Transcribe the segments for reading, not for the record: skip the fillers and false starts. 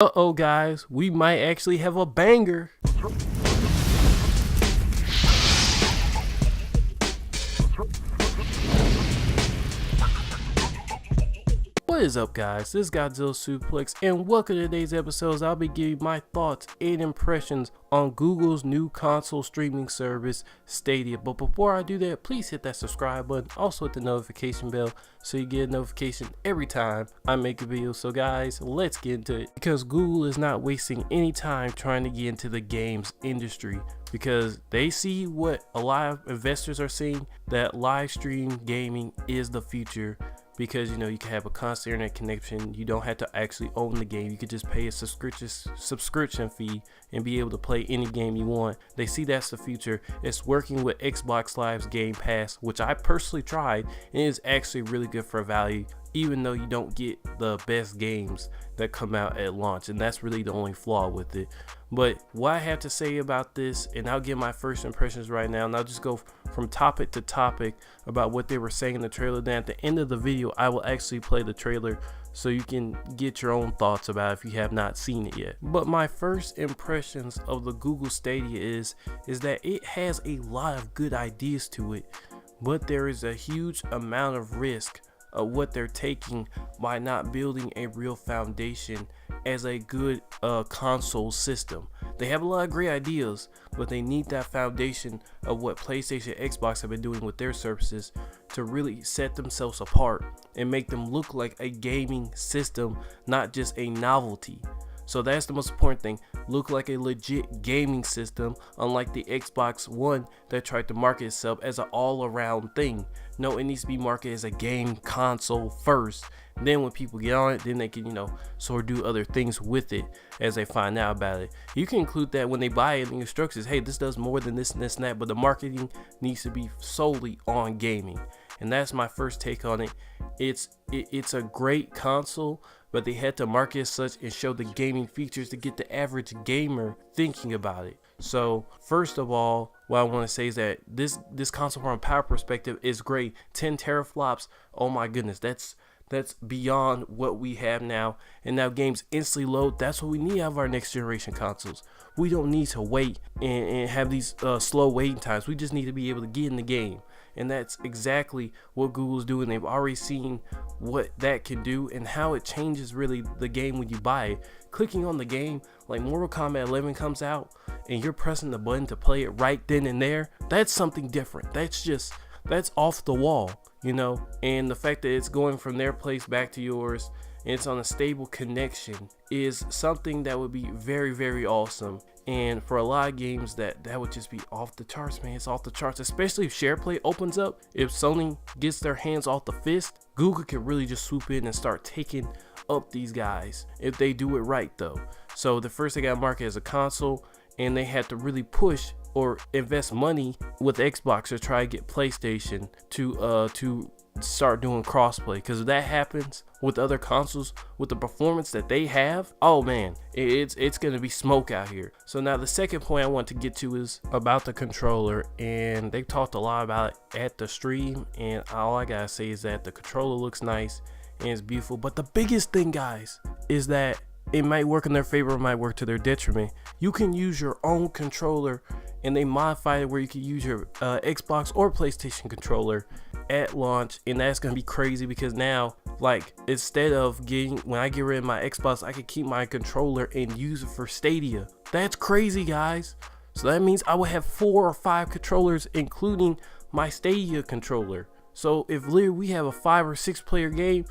Uh-oh, guys, we might actually have a banger. What is up, guys? This is Godzilla Suplex, and welcome to today's episodes. I'll be giving my thoughts and impressions on Google's new console streaming service, Stadia. But before I do that, please hit that subscribe button, also hit the notification bell, so you get a notification every time I make a video. So guys, let's get into it, because Google is not wasting any time trying to get into the games industry, because they see what a lot of investors are seeing, that live stream gaming is the future. Because you can have a constant internet connection, you don't have to actually own the game, you could just pay a subscription fee and be able to play any game you want. They see that's the future. It's working with Xbox Live's Game Pass, which I personally tried, and is actually really good for value, even though you don't get the best games that come out at launch, and that's really the only flaw with it. But what I have to say about this, and I'll give my first impressions right now, and I'll just go from topic to topic about what they were saying in the trailer. Then at the end of the video, I will actually play the trailer so you can get your own thoughts about it if you have not seen it yet. But my first impressions of the Google Stadia is that it has a lot of good ideas to it, but there is a huge amount of risk of what they're taking by not building a real foundation as a good console system. They have a lot of great ideas, but they need that foundation of what PlayStation and Xbox have been doing with their services to really set themselves apart and make them look like a gaming system, not just a novelty. So that's the most important thing. Look like a legit gaming system, unlike the Xbox One that tried to market itself as an all-around thing. No, it needs to be marketed as a game console first. Then when people get on it, then they can, sort of do other things with it as they find out about it. You can include that when they buy it in the instructions. Hey, this does more than this and this and that, but the marketing needs to be solely on gaming. And that's my first take on it. It's a great console, but they had to market as such and show the gaming features to get the average gamer thinking about it. So first of all, what I want to say is that this console from a power perspective is great. 10 teraflops, oh my goodness, that's beyond what we have now. And now games instantly load. That's what we need out of our next generation consoles. We don't need to wait and have these slow waiting times. We just need to be able to get in the game. And that's exactly what Google's doing. They've already seen what that can do and how it changes really the game when you buy it. Clicking on the game, like Mortal Kombat 11 comes out and you're pressing the button to play it right then and there, that's something different. That's off the wall, and the fact that it's going from their place back to yours and it's on a stable connection is something that would be very, very awesome. And for a lot of games, that would just be off the charts, man. It's off the charts, especially if SharePlay opens up. If Sony gets their hands off the fist, Google can really just swoop in and start taking up these guys if they do it right, though. So the first they got marketed as a console, and they had to really push or invest money with Xbox to try to get PlayStation to start doing crossplay, because if that happens with other consoles with the performance that they have, oh man, it's gonna be smoke out here. So now the second point I want to get to is about the controller, and they talked a lot about it at the stream, and all I gotta say is that the controller looks nice and it's beautiful. But the biggest thing, guys, is that it might work in their favor, it might work to their detriment. You can use your own controller, and they modified it where you can use your Xbox or PlayStation controller at launch, and that's gonna be crazy, because now, like, instead of when I get rid of my Xbox, I can keep my controller and use it for Stadia. That's crazy, guys. So that means I will have 4 or 5 controllers, including my Stadia controller. So if literally we have a 5 or 6 player game,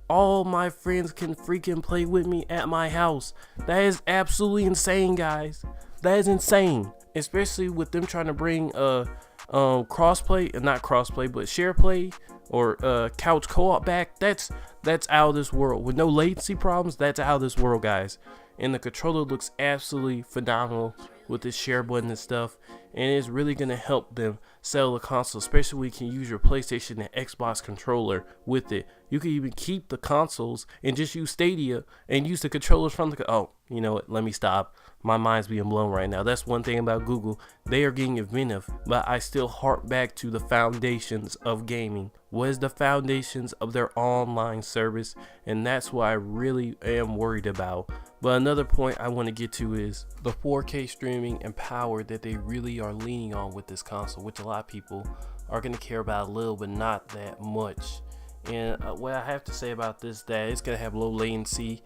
all my friends can freaking play with me at my house. That is absolutely insane, guys. That is insane, especially with them trying to bring crossplay, not crossplay, but share play or couch co-op back. That's out of this world. With no latency problems, that's out of this world, guys. And the controller looks absolutely phenomenal with this share button and stuff, and it's really gonna help them sell the console, especially when you can use your PlayStation and Xbox controller with it. You can even keep the consoles and just use Stadia and use the controllers from the oh, you know what, let me stop. My mind's being blown right now. That's one thing about Google. They are getting inventive, but I still harp back to the foundations of gaming What is the foundations of their online service? And that's what I really am worried about. But another point I want to get to is the 4K streaming and power that they really are leaning on with this console, which a lot of people are going to care about a little, but not that much. And what I have to say about this, that it's going to have low latency.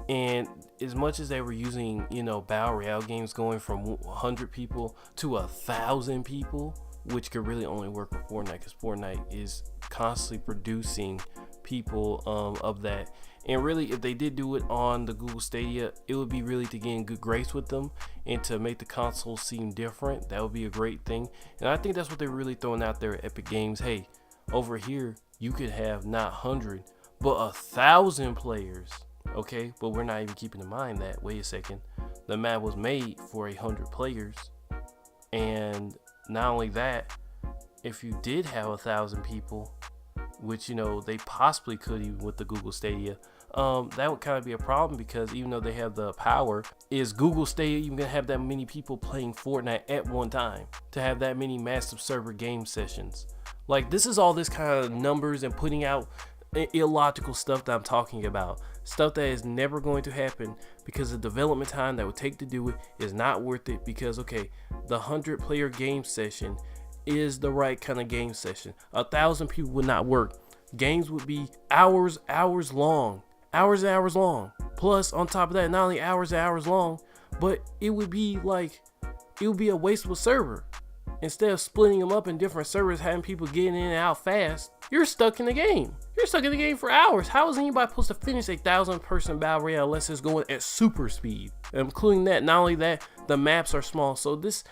And as much as they were using, battle royale games going from 100 people to 1,000 people, which could really only work with Fortnite, because Fortnite is constantly producing people of that. And really, if they did do it on the Google Stadia, it would be really to get in good grace with them and to make the console seem different. That would be a great thing. And I think that's what they're really throwing out there at Epic Games. Hey, over here, you could have not 100, but 1,000 players. Okay, but we're not even keeping in mind that, wait a second, the map was made for 100 players. And not only that, if you did have 1,000 people, which they possibly could even with the Google Stadia, that would kind of be a problem, because even though they have the power, is Google Stadia even gonna have that many people playing Fortnite at one time to have that many massive server game sessions? Like, this is all this kind of numbers and putting out illogical stuff that I'm talking about, stuff that is never going to happen, because the development time that would take to do it is not worth it. Because okay, the 100-player game session is the right kind of game session. 1,000 people would not work. Games would be hours long. Plus, on top of that, not only hours long, but it would be a wasteful server. Instead of splitting them up in different servers, having people getting in and out fast, you're stuck in the game. You're stuck in the game for hours. How is anybody supposed to finish a 1,000-person battle royale unless it's going at super speed? Including that, not only that, the maps are small. So this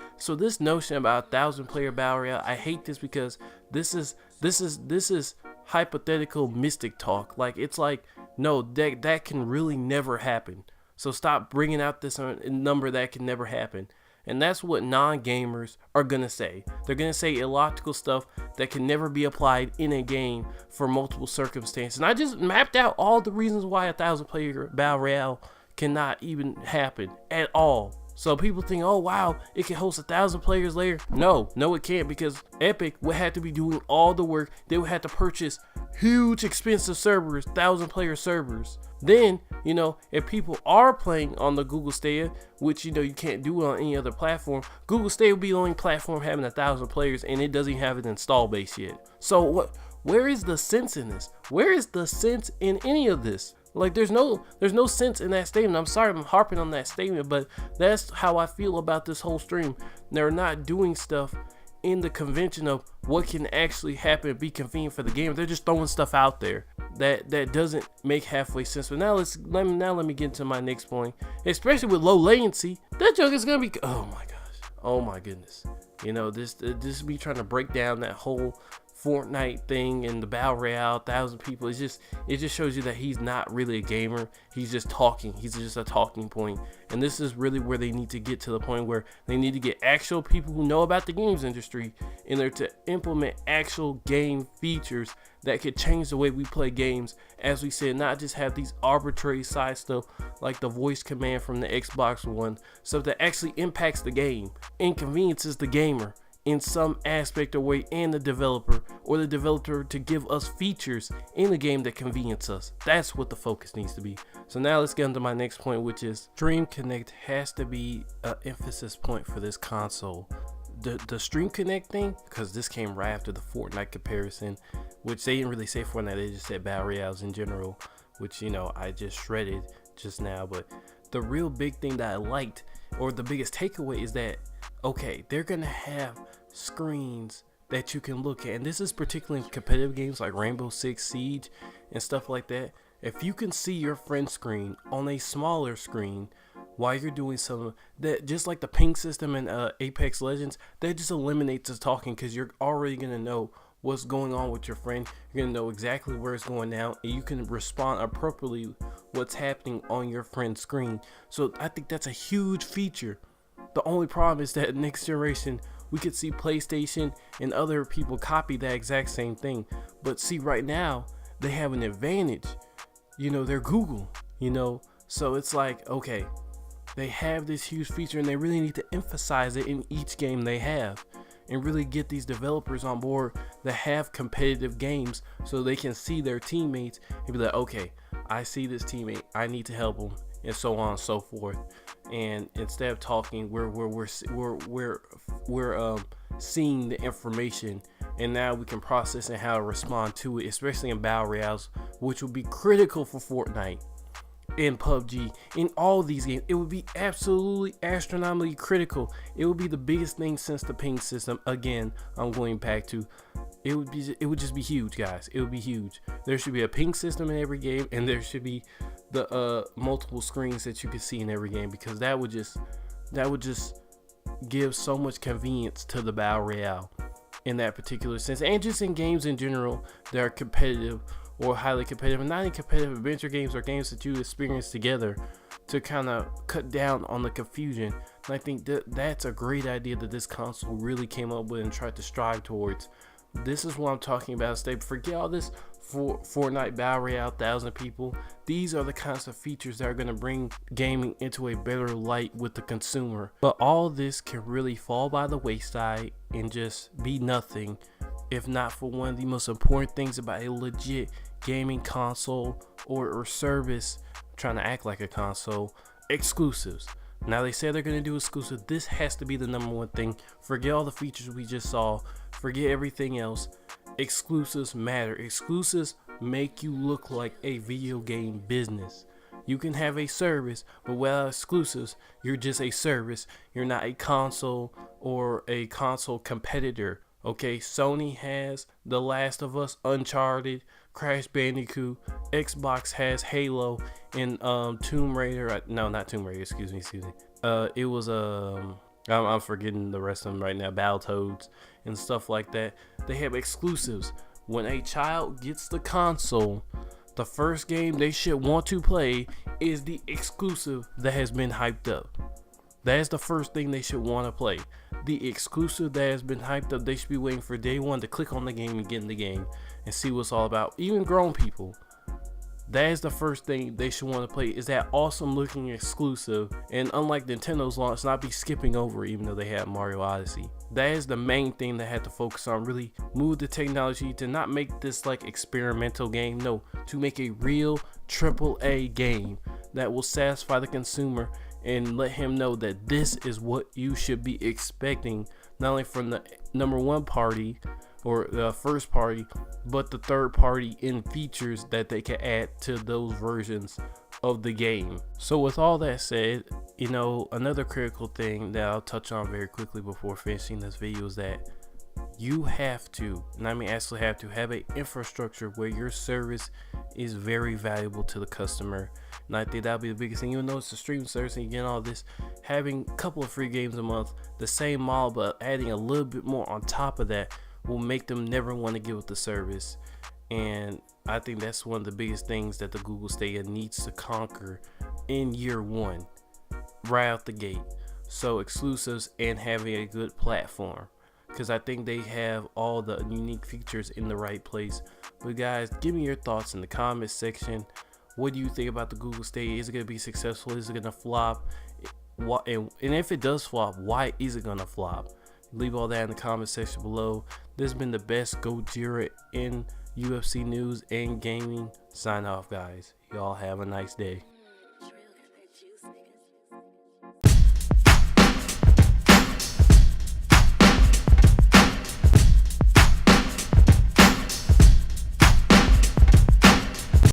notion about 1,000-player battle royale, I hate this, because this is hypothetical mystic talk. Like, it's like, no, that can really never happen. So stop bringing out this number that can never happen. And that's what non-gamers are gonna say. They're gonna say illogical stuff that can never be applied in a game for multiple circumstances. And I just mapped out all the reasons why 1,000-player battle royale cannot even happen at all. So people think, oh wow, it can host 1,000 players later. No, it can't, because Epic would have to be doing all the work. They would have to purchase huge expensive servers, 1,000-player servers. Then, if people are playing on the Google Stadia, which you can't do it on any other platform, Google Stadia will be the only platform having 1,000 players, and it doesn't even have an install base yet. So where is the sense in this? Where is the sense in any of this? Like, there's no sense in that statement. I'm sorry I'm harping on that statement, but that's how I feel about this whole stream. They're not doing stuff in the convention of what can actually happen and be convenient for the game. They're just throwing stuff out there that doesn't make halfway sense. But now let me get into my next point. Especially with low latency, that joke is gonna be, oh my gosh, oh my goodness. This be trying to break down that whole Fortnite thing and the battle royale, 1,000 people. It just shows you that he's not really a gamer. He's just talking. He's just a talking point. And this is really where they need to get to the point where they need to get actual people who know about the games industry in there to implement actual game features that could change the way we play games. As we said, not just have these arbitrary side stuff like the voice command from the Xbox One, stuff that actually impacts the game, inconveniences the gamer in some aspect or way, and the developer to give us features in the game that convenience us. That's what the focus needs to be. So now let's get into my next point, which is Stream Connect has to be an emphasis point for this console. The Stream Connect thing, because this came right after the Fortnite comparison, which they didn't really say Fortnite, they just said battle royales in general, which I just shredded just now. But the real big thing that I liked, or the biggest takeaway, is that okay, they're gonna have screens that you can look at, and this is particularly in competitive games like Rainbow Six Siege and stuff like that. If you can see your friend screen on a smaller screen while you're doing something, that just like the ping system in Apex Legends, that just eliminates the talking, because you're already gonna know what's going on with your friend. You're gonna know exactly where it's going down, and you can respond appropriately what's happening on your friend's screen. So I think that's a huge feature. The only problem is that next generation, we could see PlayStation and other people copy that exact same thing. But see, right now, they have an advantage. They're Google, So it's like, okay, they have this huge feature, and they really need to emphasize it in each game they have. and really get these developers on board that have competitive games, so they can see their teammates and be like, okay, I see this teammate, I need to help them, and so on and so forth. And instead of talking, we're seeing the information, and now we can process and how to respond to it, especially in battle royales, which will be critical for Fortnite, in PUBG, in all these games. It would be absolutely astronomically critical. It would be the biggest thing since the ping system. Again, I'm going back to, it would just be huge, guys. It would be huge. There should be a ping system in every game, and there should be the multiple screens that you can see in every game, because that would just give so much convenience to the battle royale in that particular sense, and just in games in general that are competitive or highly competitive, and not even competitive adventure games or games that you experience together, to kind of cut down on the confusion. And I think that's a great idea that this console really came up with and tried to strive towards. This is what I'm talking about. Forget all this for Fortnite battle royale, 1,000 people. These are the kinds of features that are going to bring gaming into a better light with the consumer. But all this can really fall by the wayside and just be nothing if not for one of the most important things about a legit gaming console or service. I'm trying to act like a console: exclusives. Now they say they're going to do exclusive. This has to be the number one thing. Forget all the features we just saw. Forget everything else. Exclusives matter. Exclusives make you look like a video game business. You can have a service, but without exclusives, you're just a service. You're not a console or a console competitor. Okay, Sony has The Last of Us, Uncharted, Crash Bandicoot. Xbox has Halo and Tomb Raider. No, not Tomb Raider. Excuse me. It was I'm forgetting the rest of them right now. Battletoads and stuff like that. They have exclusives. When a child gets the console, the first game they should want to play is the exclusive that has been hyped up. That is the first thing they should want to play. The exclusive that has been hyped up. They should be waiting for day one to click on the game and get in the game and see what's all about. Even grown people, that is the first thing they should want to play, is that awesome looking exclusive. And unlike Nintendo's launch, not be skipping over, even though they had Mario Odyssey. That is the main thing they had to focus on. Really move the technology to not make this like experimental game. No, to make a real AAA game that will satisfy the consumer and let him know that this is what you should be expecting, not only from the number one party or the first party, but the third party in features that they can add to those versions of the game. So with all that said, you know, another critical thing that I'll touch on very quickly before finishing this video is that you have to, and I mean actually have to, have an infrastructure where your service is very valuable to the customer. And I think that'll be the biggest thing. Even though it's a streaming service and you get all this, having a couple of free games a month, the same model, but adding a little bit more on top of that will make them never want to give up the service. And I think that's one of the biggest things that the Google Stadia needs to conquer in year one, right out the gate. So exclusives and having a good platform, because I think they have all the unique features in the right place. But guys, give me your thoughts in the comments section. What do you think about the Google Stadia? Is it going to be successful? Is it going to flop? And if it does flop, why is it going to flop? Leave all that in the comment section below. This has been the best Gojira in UFC news and gaming. Sign off, guys. Y'all have a nice day.